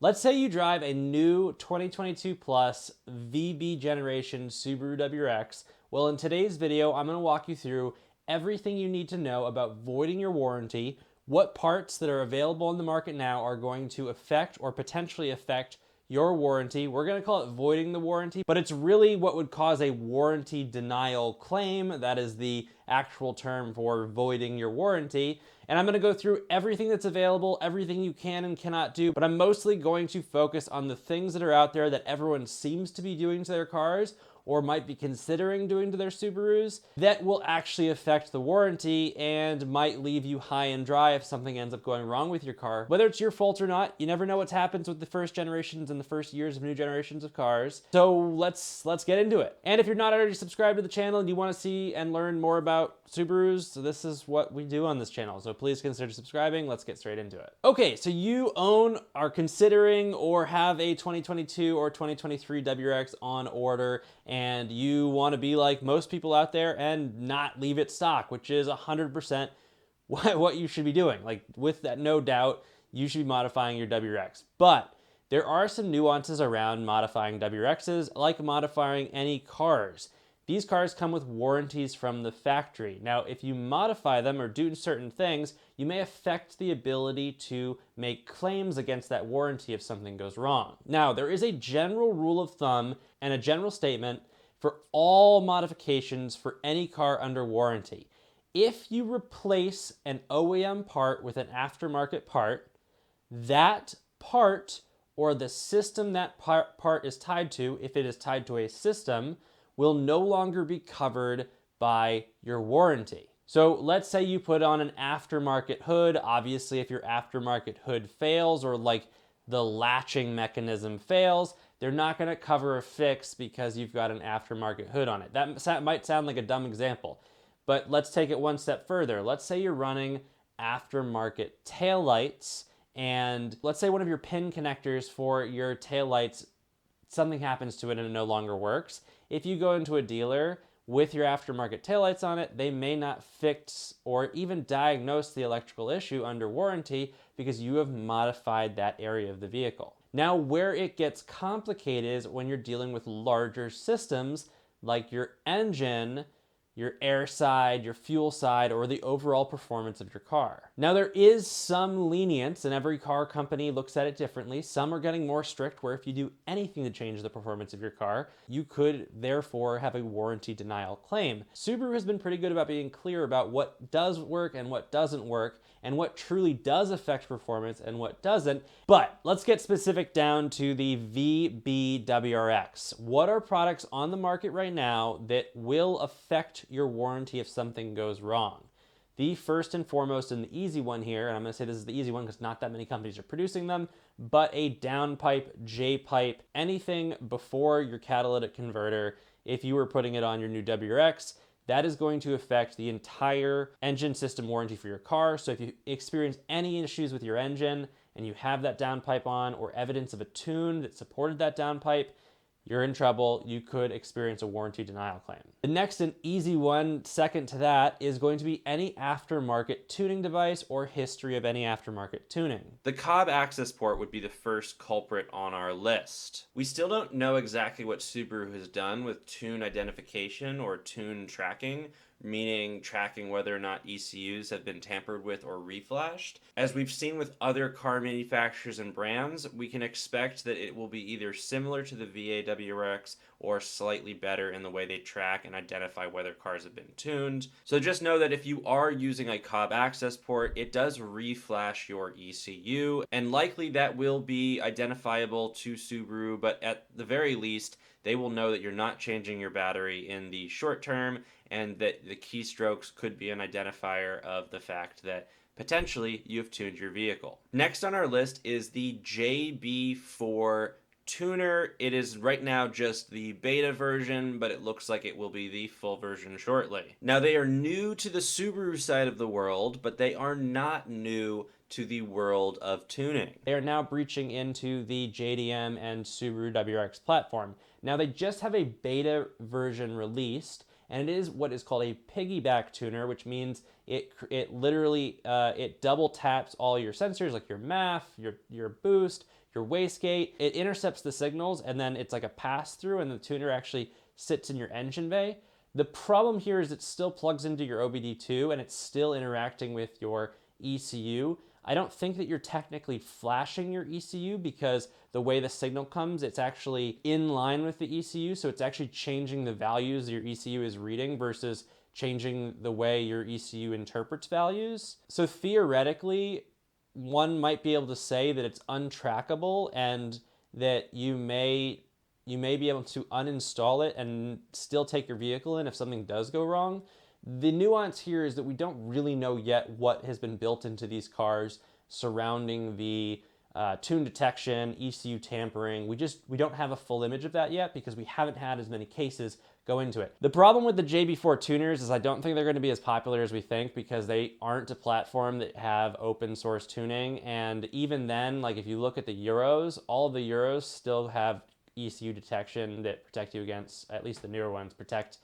Let's say you drive a new 2022 plus VB generation Subaru WRX. Well, in today's video, I'm going to walk you through everything you need to know about voiding your warranty, what parts that are available in the market now are going to affect or potentially affect your warranty. We're going to call it voiding the warranty, but it's really what would cause a warranty denial claim. That is the actual term for voiding your warranty. And I'm going to go through everything that's available, everything you can and cannot do, but I'm mostly going to focus on the things that are out there that everyone seems to be doing to their cars or might be considering doing to their Subarus that will actually affect the warranty and might leave you high and dry if something ends up going wrong with your car. Whether it's your fault or not, you never know what happens with the first generations and the first years of new generations of cars. So let's get into it. And if you're not already subscribed to the channel and you want to see and learn more about Subarus, so this is what we do on this channel. So please consider subscribing. Let's get straight into it. Okay, so you own, are considering, or have a 2022 or 2023 WRX on order, and you want to be like most people out there and not leave it stock, which is 100% what you should be doing. Like, with that, no doubt, you should be modifying your WRX. But there are some nuances around modifying WRXs, like modifying any cars. These cars come with warranties from the factory. Now, if you modify them or do certain things, you may affect the ability to make claims against that warranty if something goes wrong. Now, there is a general rule of thumb and a general statement for all modifications for any car under warranty. If you replace an OEM part with an aftermarket part, that part or the system that part is tied to, if it is tied to a system, will no longer be covered by your warranty. So let's say you put on an aftermarket hood. Obviously, if your aftermarket hood fails or like the latching mechanism fails, they're not going to cover a fix because you've got an aftermarket hood on it. That might sound like a dumb example, but let's take it one step further. Let's say you're running aftermarket taillights, and let's say one of your pin connectors for your taillights, something happens to it and it no longer works. If you go into a dealer with your aftermarket taillights on it, they may not fix or even diagnose the electrical issue under warranty because you have modified that area of the vehicle. Now, where it gets complicated is when you're dealing with larger systems like your engine, your air side, your fuel side, or the overall performance of your car. Now, there is some lenience, and every car company looks at it differently. Some are getting more strict, where if you do anything to change the performance of your car, you could therefore have a warranty denial claim. Subaru has been pretty good about being clear about what does work and what doesn't work, and what truly does affect performance and what doesn't. But let's get specific down to the VB WRX. What are products on the market right now that will affect your warranty if something goes wrong? The first and foremost and the easy one here, and I'm going to say this is the easy one because not that many companies are producing them, but a downpipe, J-pipe, anything before your catalytic converter, if you were putting it on your new WRX, that is going to affect the entire engine system warranty for your car. So if you experience any issues with your engine and you have that downpipe on or evidence of a tune that supported that downpipe, you're in trouble. You could experience a warranty denial claim. The next and easy one, second to that, is going to be any aftermarket tuning device or history of any aftermarket tuning. The Cobb Accessport would be the first culprit on our list. We still don't know exactly what Subaru has done with tune identification or tune tracking, meaning tracking whether or not ECUs have been tampered with or reflashed. As we've seen with other car manufacturers and brands, we can expect that it will be either similar to the VA WRX or slightly better in the way they track and identify whether cars have been tuned. So just know that if you are using a Cobb Accessport, it does reflash your ECU, and likely that will be identifiable to Subaru, but at the very least, they will know that you're not changing your battery in the short term, and that the keystrokes could be an identifier of the fact that potentially you have tuned your vehicle. Next on our list is the JB4 Tuner. It is right now just the beta version, but it looks like it will be the full version shortly. Now, they are new to the Subaru side of the world, but they are not new to the world of tuning. They are now breaching into the JDM and Subaru WRX platform. Now, they just have a beta version released, and it is what is called a piggyback tuner, which means it literally it double taps all your sensors, like your MAF, your boost, your wastegate. It intercepts the signals, and then it's like a pass-through, and the tuner actually sits in your engine bay. The problem here is it still plugs into your OBD2, and it's still interacting with your ECU. I don't think that you're technically flashing your ECU because the way the signal comes, it's actually in line with the ECU, so it's actually changing the values your ECU is reading versus changing the way your ECU interprets values. So theoretically, one might be able to say that it's untrackable and that you may be able to uninstall it and still take your vehicle in if something does go wrong. The nuance here is that we don't really know yet what has been built into these cars surrounding the tune detection, ECU tampering. We don't have a full image of that yet because we haven't had as many cases go into it. The problem with the JB4 tuners is I don't think they're going to be as popular as we think because they aren't a platform that have open source tuning. And even then, like if you look at the Euros, all the Euros still have ECU detection that protect you against, at least the newer ones, protect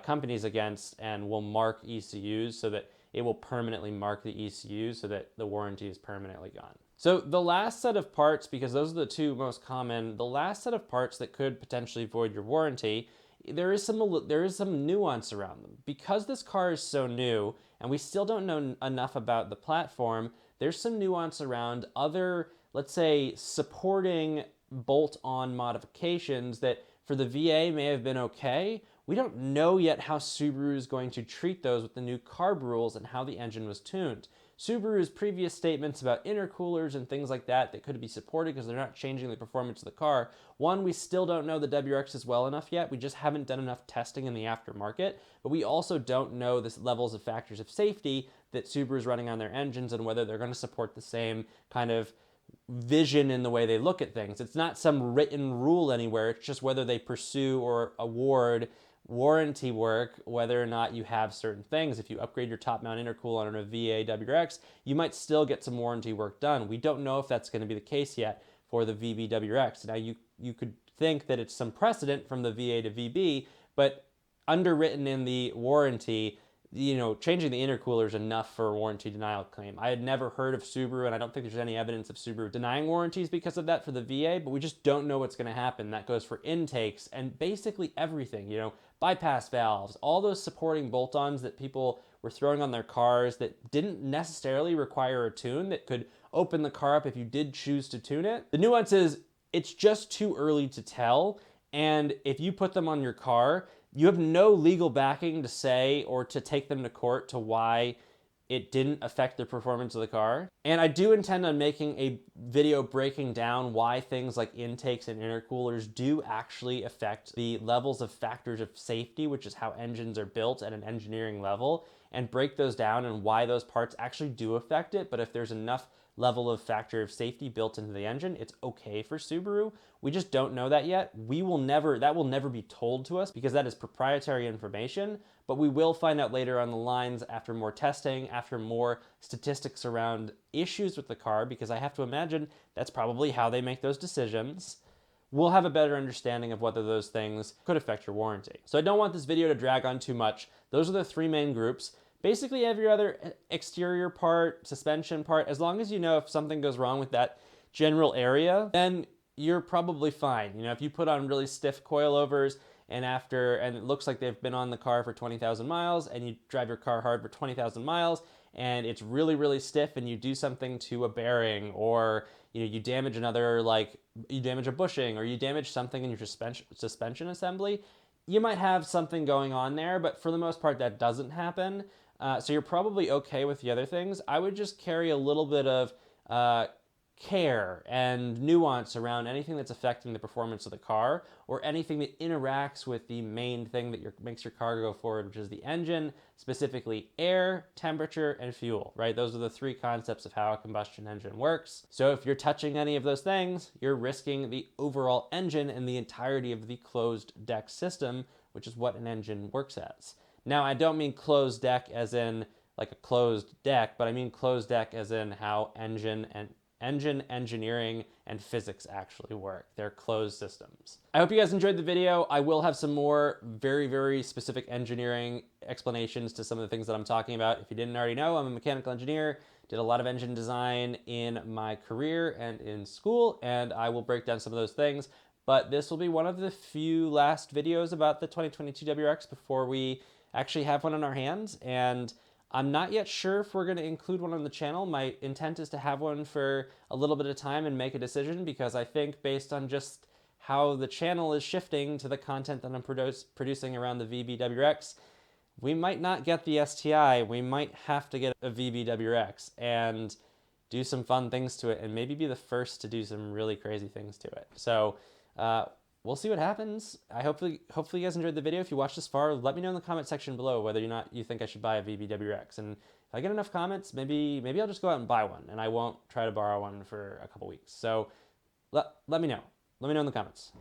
companies against and will mark ECUs so that it will permanently mark the ECU so that the warranty is permanently gone. So the last set of parts, because those are the two most common, the last set of parts that could potentially void your warranty, there is some nuance around them. Because this car is so new and we still don't know enough about the platform, there's some nuance around other, let's say, supporting bolt-on modifications that for the VA may have been okay. We don't know yet how Subaru is going to treat those with the new carb rules and how the engine was tuned. Subaru's previous statements about intercoolers and things like that could be supported because they're not changing the performance of the car. One, we still don't know the WRX well enough yet. We just haven't done enough testing in the aftermarket, but we also don't know the levels of factors of safety that Subaru is running on their engines and whether they're going to support the same kind of vision in the way they look at things. It's not some written rule anywhere. It's just whether they pursue or award warranty work, whether or not you have certain things. If you upgrade your top mount intercooler on a VA WRX, you might still get some warranty work done. We don't know if that's going to be the case yet for the VB WRX. Now you could think that it's some precedent from the VA to VB, but underwritten in the warranty, changing the intercooler is enough for a warranty denial claim. I had never heard of Subaru, and I don't think there's any evidence of Subaru denying warranties because of that for the VA, but we just don't know what's going to happen. That goes for intakes and basically everything, bypass valves, all those supporting bolt-ons that people were throwing on their cars that didn't necessarily require a tune that could open the car up if you did choose to tune it. The nuance is it's just too early to tell, and if you put them on your car, you have no legal backing to say or to take them to court to why it didn't affect the performance of the car. And I do intend on making a video breaking down why things like intakes and intercoolers do actually affect the levels of factors of safety, which is how engines are built at an engineering level, and break those down and why those parts actually do affect it. But if there's enough level of factor of safety built into the engine, it's okay for Subaru. We just don't know that yet. That will never be told to us because that is proprietary information, but we will find out later on the lines after more testing, after more statistics around issues with the car, because I have to imagine that's probably how they make those decisions. We'll have a better understanding of whether those things could affect your warranty. So I don't want this video to drag on too much. Those are the three main groups. Basically every other exterior part, suspension part, as long as you know if something goes wrong with that general area, then you're probably fine. If you put on really stiff coilovers and it looks like they've been on the car for 20,000 miles and you drive your car hard for 20,000 miles and it's really, really stiff and you do something to a bearing or you damage you damage a bushing or you damage something in your suspension assembly, you might have something going on there, but for the most part that doesn't happen. So you're probably okay with the other things. I would just carry a little bit of care and nuance around anything that's affecting the performance of the car or anything that interacts with the main thing that makes your car go forward, which is the engine, specifically air, temperature, and fuel, right? Those are the three concepts of how a combustion engine works. So if you're touching any of those things, you're risking the overall engine and the entirety of the closed deck system, which is what an engine works as. Now, I don't mean closed deck as in like a closed deck, but I mean closed deck as in how engine and engine engineering and physics actually work. They're closed systems. I hope you guys enjoyed the video. I will have some more very, very specific engineering explanations to some of the things that I'm talking about. If you didn't already know, I'm a mechanical engineer, did a lot of engine design in my career and in school, and I will break down some of those things. But this will be one of the few last videos about the 2022 WRX before we actually have one in our hands. And I'm not yet sure if we're going to include one on the channel. My intent is to have one for a little bit of time and make a decision, because I think based on just how the channel is shifting to the content that I'm producing around the VB WRX, we might not get the STI. We might have to get a VB WRX and do some fun things to it, and maybe be the first to do some really crazy things to it. So we'll see what happens. Hopefully you guys enjoyed the video. If you watched this far, let me know in the comment section below whether or not you think I should buy a VB WRX. And if I get enough comments, maybe I'll just go out and buy one, and I won't try to borrow one for a couple weeks. So let me know. Let me know in the comments.